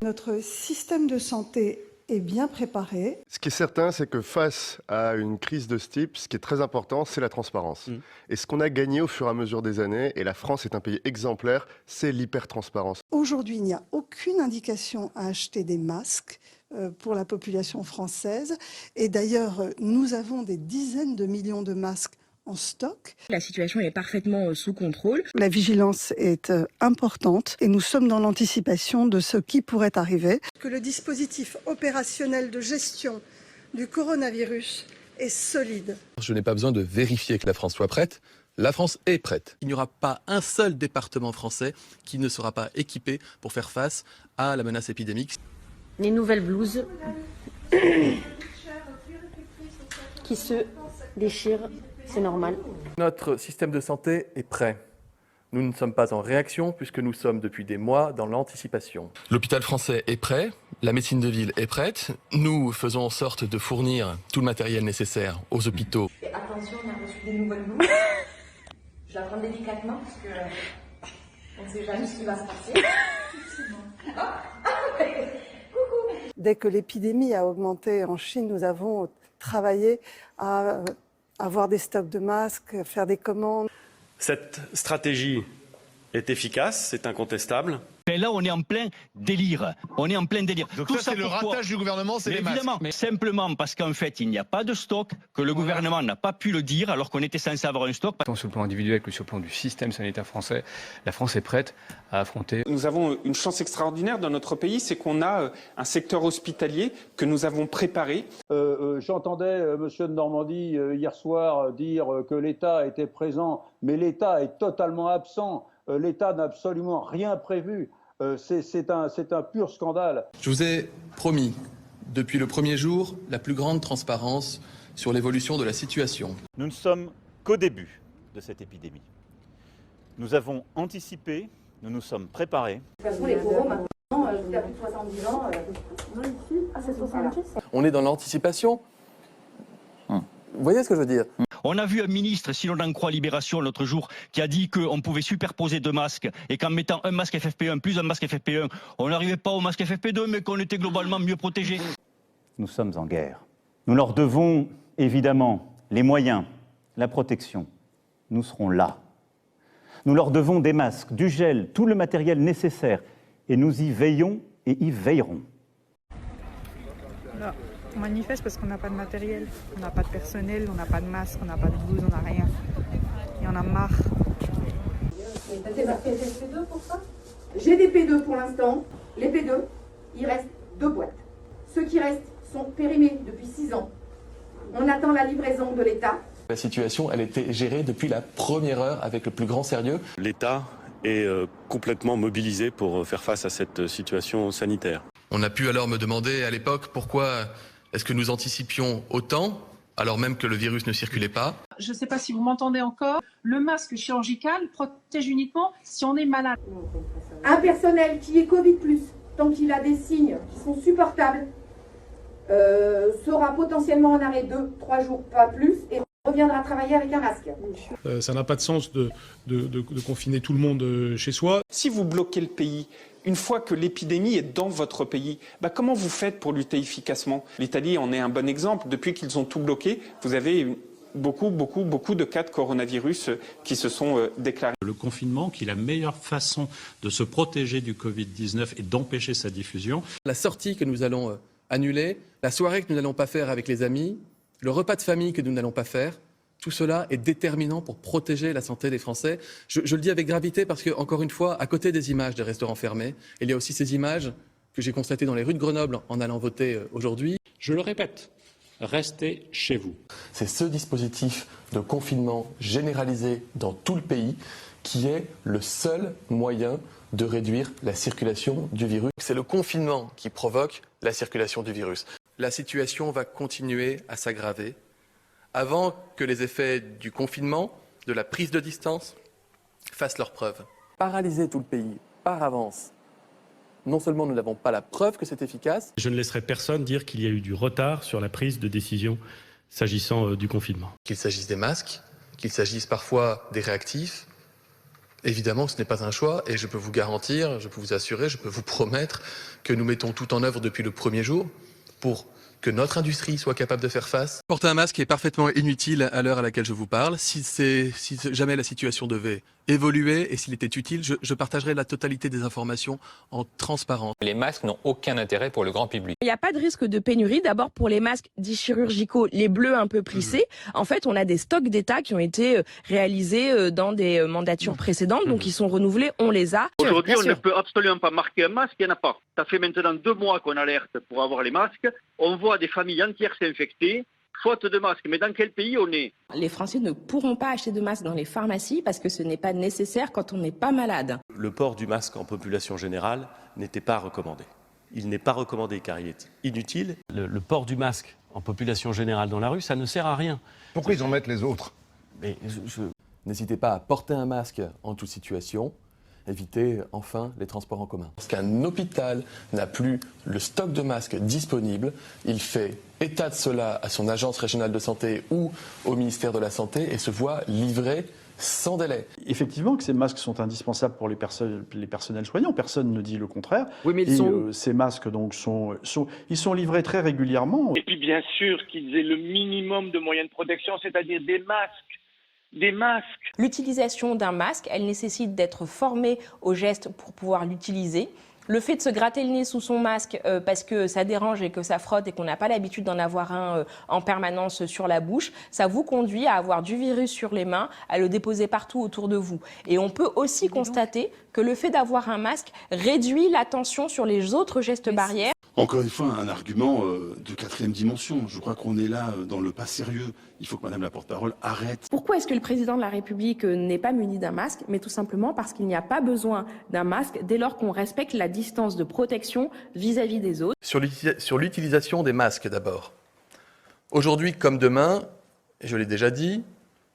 Notre système de santé est bien préparé. Ce qui est certain, c'est que face à une crise de ce type, ce qui est très important, c'est la transparence. Et ce qu'on a gagné au fur et à mesure des années, et la France est un pays exemplaire, c'est l'hypertransparence. Aujourd'hui, il n'y a aucune indication à acheter des masques pour la population française. Et d'ailleurs, nous avons des dizaines de millions de masques en stock. La situation est parfaitement sous contrôle. La vigilance est importante et nous sommes dans l'anticipation de ce qui pourrait arriver. Que le dispositif opérationnel de gestion du coronavirus est solide. Je n'ai pas besoin de vérifier que la France soit prête. La France est prête. Il n'y aura pas un seul département français qui ne sera pas équipé pour faire face à la menace épidémique. Les nouvelles blouses qui se déchirent, c'est normal. Notre système de santé est prêt. Nous ne sommes pas en réaction puisque nous sommes depuis des mois dans l'anticipation. L'hôpital français est prêt, la médecine de ville est prête. Nous faisons en sorte de fournir tout le matériel nécessaire aux hôpitaux. Et attention, on a reçu des nouvelles blouses. Je la prends délicatement parce que on ne sait jamais ce qui va se passer. Dès que l'épidémie a augmenté en Chine, nous avons travaillé à avoir des stocks de masques, faire des commandes. Cette stratégie est efficace, c'est incontestable. Mais là, on est en plein délire. On est en plein délire. Donc tout ça, c'est le ratage du gouvernement, c'est les masques. Évidemment, mais simplement parce qu'en fait, il n'y a pas de stock, que le gouvernement n'a pas pu le dire alors qu'on était censé avoir un stock. Tant sur le plan individuel que sur le plan du système sanitaire français, la France est prête à affronter. Nous avons une chance extraordinaire dans notre pays, c'est qu'on a un secteur hospitalier que nous avons préparé. J'entendais monsieur de Normandie hier soir dire que l'État était présent, mais l'État est totalement absent. L'État n'a absolument rien prévu. C'est un pur scandale. Je vous ai promis, depuis le premier jour, la plus grande transparence sur l'évolution de la situation. Nous ne sommes qu'au début de cette épidémie. Nous avons anticipé, nous nous sommes préparés. De toute façon, les coraux, maintenant, jusqu'à plus de 70 ans... c'est 70. On est dans l'anticipation. Vous voyez ce que je veux dire ? On a vu un ministre, si l'on en croit Libération l'autre jour, qui a dit qu'on pouvait superposer deux masques et qu'en mettant un masque FFP1 plus un masque FFP1, on n'arrivait pas au masque FFP2, mais qu'on était globalement mieux protégés. Nous sommes en guerre. Nous leur devons évidemment les moyens, la protection. Nous serons là. Nous leur devons des masques, du gel, tout le matériel nécessaire. Et nous y veillons et y veillerons. Là, on manifeste parce qu'on n'a pas de matériel, on n'a pas de personnel, on n'a pas de masque, on n'a pas de blouse, on n'a rien. Il y en a marre. T'as des P2 pour ça ? J'ai des P2 pour l'instant. Les P2, il reste 2 boîtes. Ceux qui restent sont périmés depuis 6 ans. On attend la livraison de l'État. La situation, elle était gérée depuis la première heure avec le plus grand sérieux. L'État est complètement mobilisé pour faire face à cette situation sanitaire. On a pu alors me demander à l'époque pourquoi est-ce que nous anticipions autant alors même que le virus ne circulait pas. Je ne sais pas si vous m'entendez encore, le masque chirurgical protège uniquement si on est malade. Un personnel qui est Covid+, tant qu'il a des signes qui sont supportables, sera potentiellement en arrêt 2-3 jours, pas plus, et reviendra travailler avec un masque. Ça n'a pas de sens de confiner tout le monde chez soi. Si vous bloquez le pays, une fois que l'épidémie est dans votre pays, comment vous faites pour lutter efficacement ? L'Italie en est un bon exemple. Depuis qu'ils ont tout bloqué, vous avez beaucoup de cas de coronavirus qui se sont déclarés. Le confinement, qui est la meilleure façon de se protéger du Covid-19 et d'empêcher sa diffusion. La sortie que nous allons annuler, la soirée que nous n'allons pas faire avec les amis, le repas de famille que nous n'allons pas faire, tout cela est déterminant pour protéger la santé des Français. Je le dis avec gravité parce que, encore une fois, à côté des images des restaurants fermés, il y a aussi ces images que j'ai constatées dans les rues de Grenoble en allant voter aujourd'hui. Je le répète, restez chez vous. C'est ce dispositif de confinement généralisé dans tout le pays qui est le seul moyen de réduire la circulation du virus. C'est le confinement qui provoque la circulation du virus. La situation va continuer à s'aggraver avant que les effets du confinement, de la prise de distance, fassent leurs preuves. Paralyser tout le pays par avance, non seulement nous n'avons pas la preuve que c'est efficace. Je ne laisserai personne dire qu'il y a eu du retard sur la prise de décision s'agissant du confinement. Qu'il s'agisse des masques, qu'il s'agisse parfois des réactifs, Évidemment que ce n'est pas un choix et je peux vous garantir, je peux vous assurer, je peux vous promettre que nous mettons tout en œuvre depuis le premier jour pour que notre industrie soit capable de faire face. Porter un masque est parfaitement inutile à l'heure à laquelle je vous parle. Si jamais la situation devait évoluer et s'il était utile, je partagerai la totalité des informations en transparence. Les masques n'ont aucun intérêt pour le grand public. Il n'y a pas de risque de pénurie. D'abord, pour les masques dits chirurgicaux, les bleus un peu plissés, en fait, on a des stocks d'État qui ont été réalisés dans des mandatures précédentes, donc ils sont renouvelés, on les a. Aujourd'hui, on ne peut absolument pas marquer un masque, il n'y en a pas. Ça fait maintenant 2 mois qu'on alerte pour avoir les masques. On voit des familles entières s'infecter, faute de masques. Mais dans quel pays on est? Les Français ne pourront pas acheter de masques dans les pharmacies parce que ce n'est pas nécessaire quand on n'est pas malade. Le port du masque en population générale n'était pas recommandé. Il n'est pas recommandé car il est inutile. Le port du masque en population générale dans la rue, ça ne sert à rien. Pourquoi ils en mettent les autres? N'hésitez pas à porter un masque en toute situation. Évitez enfin les transports en commun. Lorsqu'un hôpital n'a plus le stock de masques disponible, il fait état de cela à son agence régionale de santé ou au ministère de la Santé et se voit livrer sans délai. Effectivement que ces masques sont indispensables pour les personnels soignants, personne ne dit le contraire. Oui, mais ces masques donc ils sont livrés très régulièrement. Et puis bien sûr qu'ils aient le minimum de moyens de protection, c'est-à-dire des masques. Des masques. L'utilisation d'un masque, elle nécessite d'être formé au geste pour pouvoir l'utiliser. Le fait de se gratter le nez sous son masque parce que ça dérange et que ça frotte et qu'on n'a pas l'habitude d'en avoir un en permanence sur la bouche, ça vous conduit à avoir du virus sur les mains, à le déposer partout autour de vous. Et on peut aussi constater que le fait d'avoir un masque réduit la tension sur les autres gestes barrières. Encore une fois, un argument de 4e dimension. Je crois qu'on est là dans le pas sérieux. Il faut que Madame la porte-parole arrête. Pourquoi est-ce que le président de la République n'est pas muni d'un masque? Mais tout simplement parce qu'il n'y a pas besoin d'un masque dès lors qu'on respecte la distance de protection vis-à-vis des autres. Sur l'utilisation des masques d'abord. Aujourd'hui comme demain, et je l'ai déjà dit,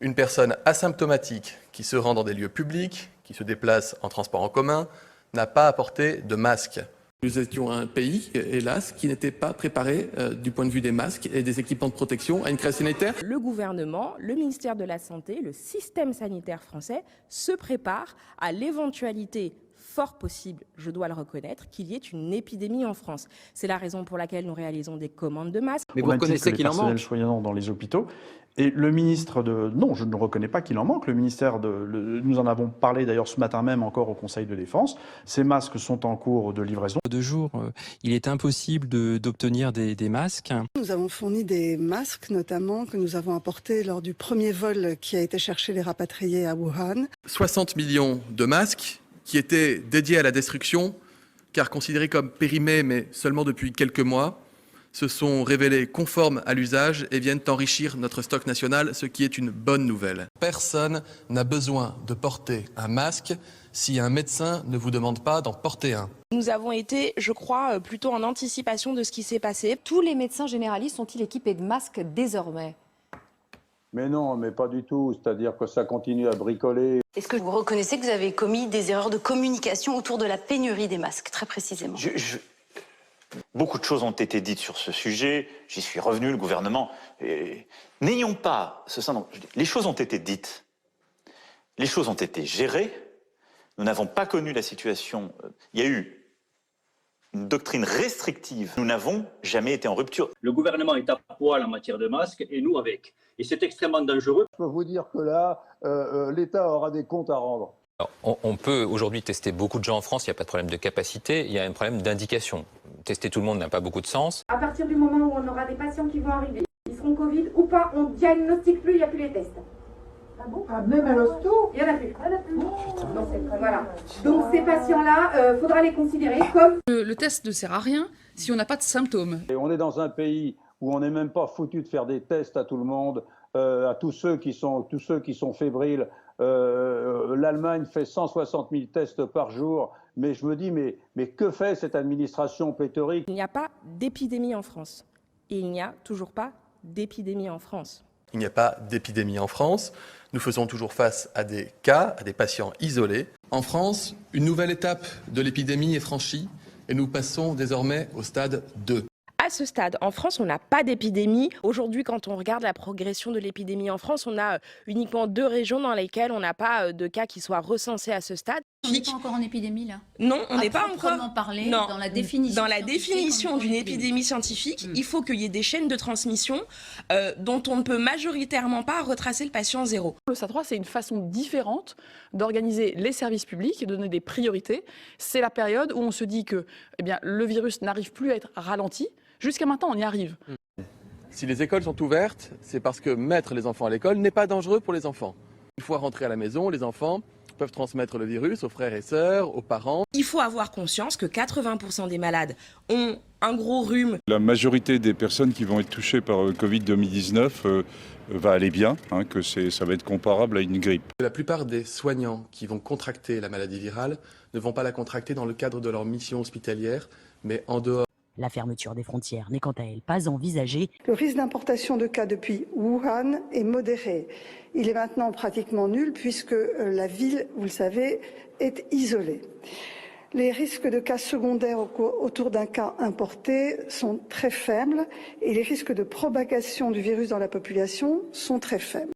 une personne asymptomatique qui se rend dans des lieux publics, qui se déplace en transport en commun, n'a pas à porter de masque. Nous étions un pays, hélas, qui n'était pas préparé du point de vue des masques et des équipements de protection à une crise sanitaire. Le gouvernement, le ministère de la Santé, le système sanitaire français se prépare à l'éventualité fort possible, je dois le reconnaître, qu'il y ait une épidémie en France. C'est la raison pour laquelle nous réalisons des commandes de masques. Mais vous reconnaissez qu'il en manque? Les personnels soignants dans les hôpitaux. Et le ministre de... Non, je ne reconnais pas qu'il en manque. Le ministère nous en avons parlé d'ailleurs ce matin même encore au Conseil de défense. Ces masques sont en cours de livraison. 2 jours, il est impossible d'obtenir des masques. Nous avons fourni des masques, notamment, que nous avons apportés lors du premier vol qui a été chercher les rapatriés à Wuhan. 60 millions de masques qui étaient dédiés à la destruction, car considérés comme périmés, mais seulement depuis quelques mois, se sont révélés conformes à l'usage et viennent enrichir notre stock national, ce qui est une bonne nouvelle. Personne n'a besoin de porter un masque si un médecin ne vous demande pas d'en porter un. Nous avons été, je crois, plutôt en anticipation de ce qui s'est passé. Tous les médecins généralistes sont-ils équipés de masques désormais? Mais non, mais pas du tout. C'est-à-dire que ça continue à bricoler. Est-ce que vous reconnaissez que vous avez commis des erreurs de communication autour de la pénurie des masques, très précisément? Beaucoup de choses ont été dites sur ce sujet. J'y suis revenu, le gouvernement. N'ayons pas ce syndrome. Les choses ont été dites. Les choses ont été gérées. Nous n'avons pas connu la situation. Il y a eu une doctrine restrictive. Nous n'avons jamais été en rupture. Le gouvernement est à poil en matière de masques et nous avec. Et c'est extrêmement dangereux. Je peux vous dire que là, l'État aura des comptes à rendre. Alors, on peut aujourd'hui tester beaucoup de gens en France, il n'y a pas de problème de capacité, il y a un problème d'indication. Tester tout le monde n'a pas beaucoup de sens. À partir du moment où on aura des patients qui vont arriver, ils seront Covid ou pas, on diagnostique plus, il n'y a plus les tests. Ah bon? Même à l'hosto? Il n'y en a plus. Voilà. Donc ces patients-là, il faudra les considérer comme... Le test ne sert à rien si on n'a pas de symptômes. Et on est dans un pays où on n'est même pas foutu de faire des tests à tout le monde, à tous ceux qui sont fébriles. L'Allemagne fait 160 000 tests par jour. Mais je me dis, mais que fait cette administration pléthorique? Il n'y a pas d'épidémie en France. Et il n'y a toujours pas d'épidémie en France. Il n'y a pas d'épidémie en France. Nous faisons toujours face à des cas, à des patients isolés. En France, une nouvelle étape de l'épidémie est franchie et nous passons désormais au stade 2. À ce stade, en France, on n'a pas d'épidémie. Aujourd'hui, quand on regarde la progression de l'épidémie en France, on a uniquement 2 régions dans lesquelles on n'a pas de cas qui soient recensés à ce stade. On n'est pas encore en épidémie là. Non, on n'est pas encore. Parler, non. Dans la définition. Dans la définition d'une épidémie scientifique, il faut qu'il y ait des chaînes de transmission dont on ne peut majoritairement pas retracer le patient zéro. Le stade 3, c'est une façon différente d'organiser les services publics et de donner des priorités. C'est la période où on se dit que le virus n'arrive plus à être ralenti. Jusqu'à maintenant, on y arrive. Si les écoles sont ouvertes, c'est parce que mettre les enfants à l'école n'est pas dangereux pour les enfants. Une fois rentrés à la maison, les enfants peuvent transmettre le virus aux frères et sœurs, aux parents. Il faut avoir conscience que 80% des malades ont un gros rhume. La majorité des personnes qui vont être touchées par Covid-2019 va aller bien, que ça va être comparable à une grippe. La plupart des soignants qui vont contracter la maladie virale ne vont pas la contracter dans le cadre de leur mission hospitalière, mais en dehors. La fermeture des frontières n'est quant à elle pas envisagée. Le risque d'importation de cas depuis Wuhan est modéré. Il est maintenant pratiquement nul puisque la ville, vous le savez, est isolée. Les risques de cas secondaires autour d'un cas importé sont très faibles et les risques de propagation du virus dans la population sont très faibles.